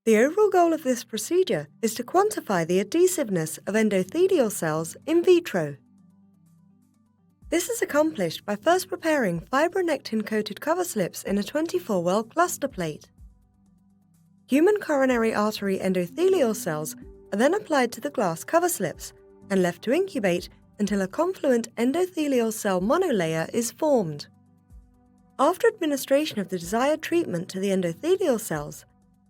The overall goal of this procedure is to quantify the adhesiveness of endothelial cells in vitro. This is accomplished by first preparing fibronectin-coated cover slips in a 24-well cluster plate. Human coronary artery endothelial cells are then applied to the glass cover slips and left to incubate until a confluent endothelial cell monolayer is formed. After administration of the desired treatment to the endothelial cells,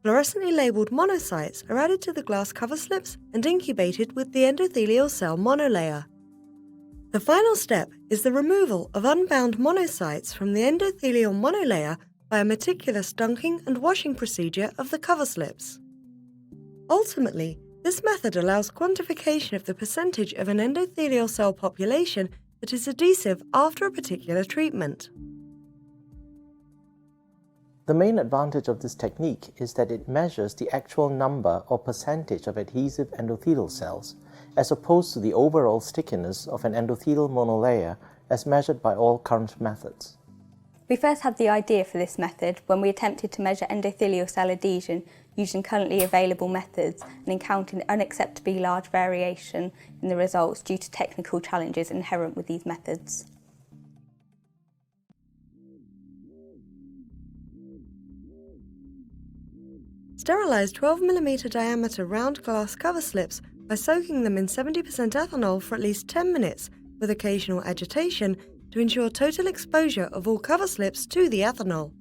fluorescently labeled monocytes are added to the glass cover slips and incubated with the endothelial cell monolayer. The final step is the removal of unbound monocytes from the endothelial monolayer by a meticulous dunking and washing procedure of the cover slips. Ultimately, this method allows quantification of the percentage of an endothelial cell population that is adhesive after a particular treatment. The main advantage of this technique is that it measures the actual number or percentage of adhesive endothelial cells, as opposed to the overall stickiness of an endothelial monolayer as measured by all current methods. We first had the idea for this method when we attempted to measure endothelial cell adhesion using currently available methods and encountered unacceptably large variation in the results due to technical challenges inherent with these methods. Sterilize 12mm diameter round glass cover slips by soaking them in 70% ethanol for at least 10 minutes with occasional agitation to ensure total exposure of all cover slips to the ethanol.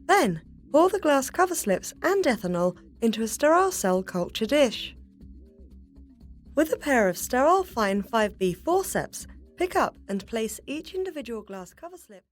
Then, pour the glass cover slips and ethanol into a sterile cell culture dish. With a pair of sterile fine 5B forceps, pick up and place each individual glass cover slip